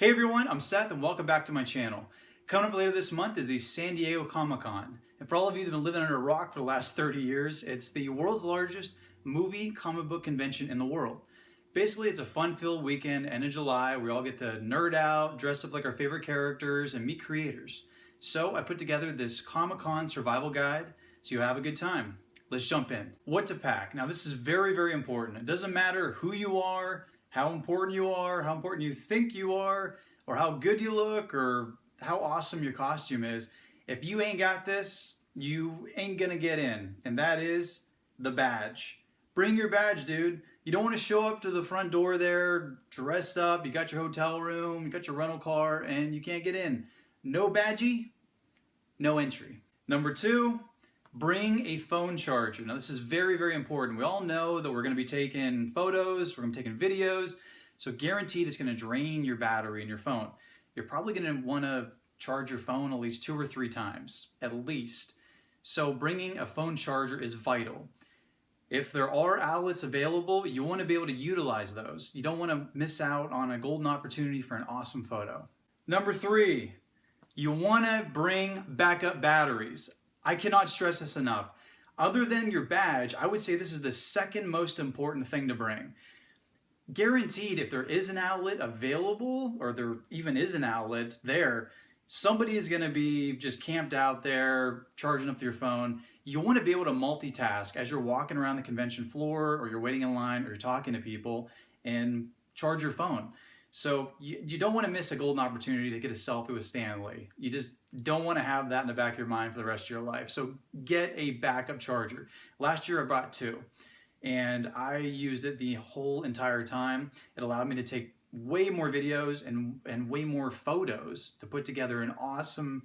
Hey everyone, I'm Seth and welcome back to my channel. Coming up later this month is the San Diego Comic-Con. And for all of you that have been living under a rock for the last 30 years, it's the world's largest movie comic book convention in the world. Basically, it's a fun-filled weekend, end of July. We all get to nerd out, dress up like our favorite characters, and meet creators. So I put together this Comic-Con survival guide so you have a good time. Let's jump in. What to pack. Now this is very, very important. It doesn't matter who you are, how important you are, how important you think you are, or how good you look, or how awesome your costume is. If you ain't got this, you ain't gonna get in, and that is the badge. Bring your badge, dude. You don't want to show up to the front door there dressed up, you got your hotel room, you got your rental car, and you can't get in. No badgie, no entry. Number two, bring a phone charger. Now this is very, very important. We all know that we're gonna be taking photos, we're gonna be taking videos, so guaranteed it's gonna drain your battery in your phone. You're probably gonna wanna charge your phone at least 2 or 3 times, at least. So bringing a phone charger is vital. If there are outlets available, you wanna be able to utilize those. You don't wanna miss out on a golden opportunity for an awesome photo. Number 3, you wanna bring backup batteries. I cannot stress this enough. Other than your badge, I would say this is the second most important thing to bring. Guaranteed, if there is an outlet available, or there even is an outlet there, somebody is going to be just camped out there charging up your phone. You want to be able to multitask as you're walking around the convention floor, or you're waiting in line, or you're talking to people, and charge your phone. So you don't want to miss a golden opportunity to get a selfie with Stan Lee. You just don't want to have that in the back of your mind for the rest of your life. So get a backup charger. Last year I brought 2, and I used it the whole entire time. It allowed me to take way more videos and way more photos to put together an awesome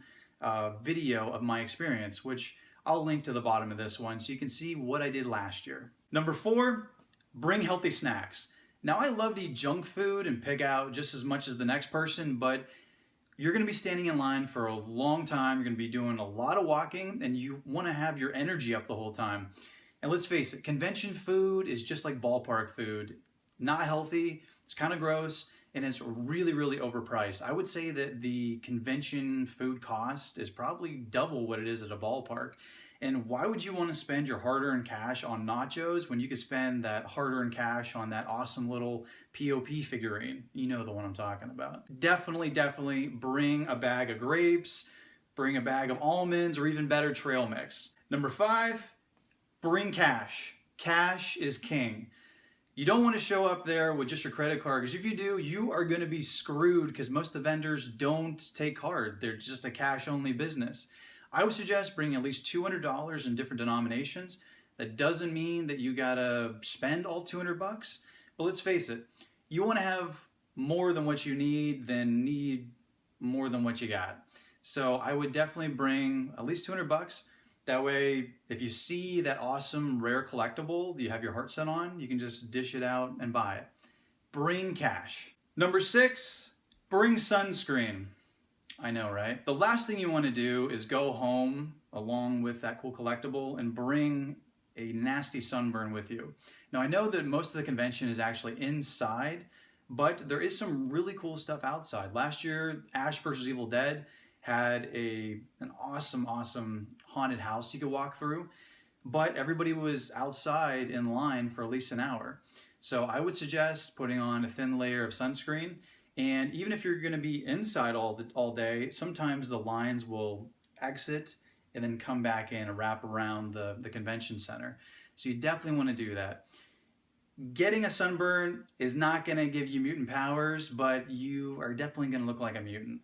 video of my experience, which I'll link to the bottom of this one so you can see what I did last year. Number 4, bring healthy snacks. Now I love to eat junk food and pig out just as much as the next person, but you're gonna be standing in line for a long time, you're gonna be doing a lot of walking, and you wanna have your energy up the whole time. And let's face it, convention food is just like ballpark food. Not healthy, it's kind of gross, and it's really, really overpriced. I would say that the convention food cost is probably double what it is at a ballpark. And why would you want to spend your hard-earned cash on nachos when you could spend that hard-earned cash on that awesome little POP figurine? You know the one I'm talking about. Definitely, definitely bring a bag of grapes, bring a bag of almonds, or even better, trail mix. Number 5, bring cash. Cash is king. You don't want to show up there with just your credit card, because if you do, you are going to be screwed, because most of the vendors don't take card. They're just a cash-only business. I would suggest bringing at least $200 in different denominations. That doesn't mean that you gotta spend all 200 bucks, but let's face it, you want to have more than what you need than need more than what you got. So I would definitely bring at least 200 bucks. That way, if you see that awesome rare collectible that you have your heart set on, you can just dish it out and buy it. Bring cash. Number 6, bring sunscreen. I know, right? The last thing you want to do is go home along with that cool collectible and bring a nasty sunburn with you. Now, I know that most of the convention is actually inside, but there is some really cool stuff outside. Last year, Ash vs. Evil Dead had an awesome, awesome haunted house you could walk through, but everybody was outside in line for at least an hour. So I would suggest putting on a thin layer of sunscreen. And even if you're going to be inside all day, sometimes the lines will exit and then come back in and wrap around the convention center. So you definitely want to do that. Getting a sunburn is not going to give you mutant powers, but you are definitely going to look like a mutant.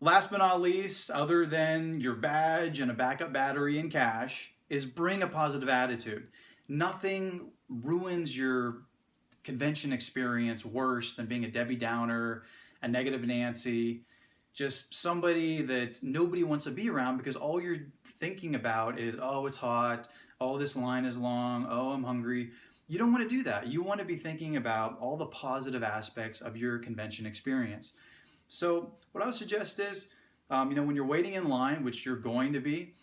Last but not least, other than your badge and a backup battery and cash, is bring a positive attitude. Nothing ruins your convention experience worse than being a Debbie Downer, a negative Nancy, just somebody that nobody wants to be around, because all you're thinking about is, oh, it's hot, oh, this line is long, oh, I'm hungry. You don't want to do that. You want to be thinking about all the positive aspects of your convention experience. So what I would suggest is, when you're waiting in line, which you're going to be,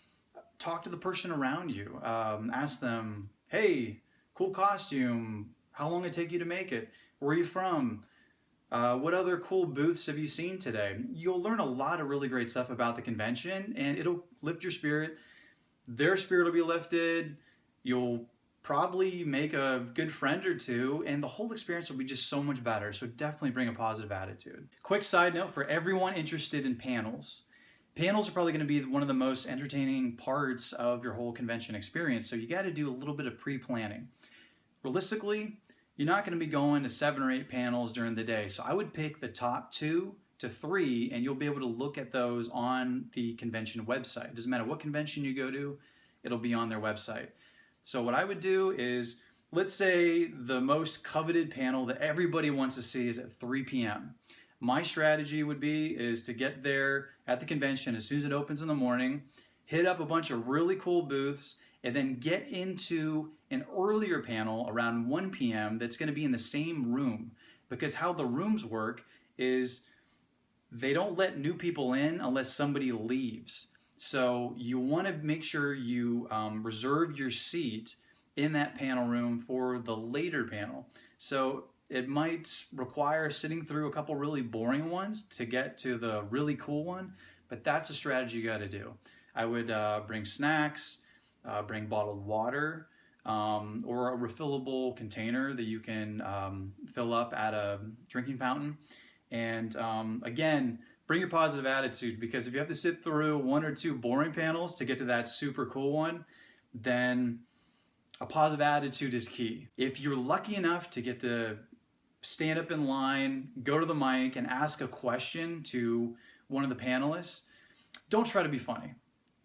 talk to the person around you. Ask them, hey, cool costume, how long did it take you to make it? Where are you from? What other cool booths have you seen today? You'll learn a lot of really great stuff about the convention, and it'll lift your spirit. Their spirit will be lifted. You'll probably make a good friend or two, and the whole experience will be just so much better. So definitely bring a positive attitude. Quick side note for everyone interested in panels. Panels are probably going to be one of the most entertaining parts of your whole convention experience, so you got to do a little bit of pre-planning. Realistically, you're not going to be going to 7 or 8 panels during the day, so I would pick the top 2 to 3, and you'll be able to look at those on the convention website. It doesn't matter what convention you go to, it'll be on their website. So what I would do is, let's say the most coveted panel that everybody wants to see is at 3 p.m. My strategy would be is to get there at the convention as soon as it opens in the morning, hit up a bunch of really cool booths, and then get into an earlier panel around 1 p.m. that's going to be in the same room. Because how the rooms work is they don't let new people in unless somebody leaves. So you want to make sure you reserve your seat in that panel room for the later panel. So it might require sitting through a couple really boring ones to get to the really cool one, but that's a strategy you got to do. I would bring snacks, bring bottled water, or a refillable container that you can fill up at a drinking fountain. And again, bring your positive attitude, because if you have to sit through 1 or 2 boring panels to get to that super cool one, then a positive attitude is key. If you're lucky enough to get to stand up in line, go to the mic, and ask a question to one of the panelists, don't try to be funny.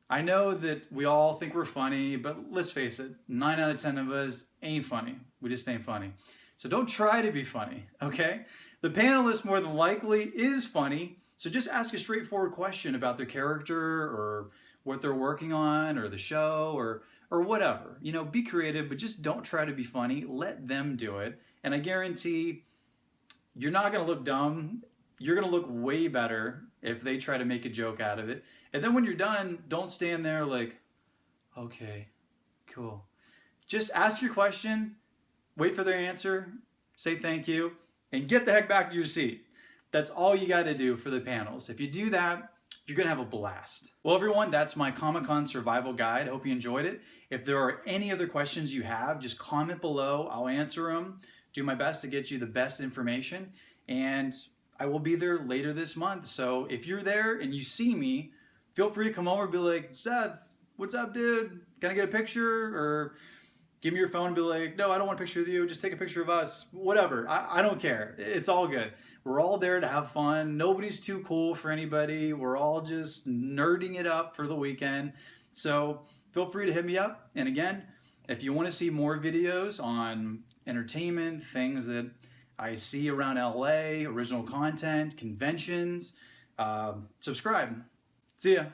I know that we all think we're funny, but let's face it, 9 out of 10 of us ain't funny. We just ain't funny. So don't try to be funny, okay? The panelist more than likely is funny, so just ask a straightforward question about their character or what they're working on or the show or whatever. You know, be creative, but just don't try to be funny. Let them do it. And I guarantee you're not going to look dumb. You're going to look way better if they try to make a joke out of it. And then when you're done, don't stand there like, okay, cool. Just ask your question, wait for their answer, say thank you, and get the heck back to your seat. That's all you got to do for the panels. If you do that, you're going to have a blast. Well, everyone, that's my Comic-Con survival guide. Hope you enjoyed it. If there are any other questions you have, just comment below. I'll answer them. Do my best to get you the best information. And I will be there later this month. So if you're there and you see me, feel free to come over and be like, Seth, what's up, dude? Can I get a picture? Or give me your phone and be like, no, I don't want a picture with you. Just take a picture of us. Whatever. I don't care. It's all good. We're all there to have fun. Nobody's too cool for anybody. We're all just nerding it up for the weekend. So feel free to hit me up. And again, if you want to see more videos on entertainment, things that I see around LA, original content, conventions, subscribe. See ya.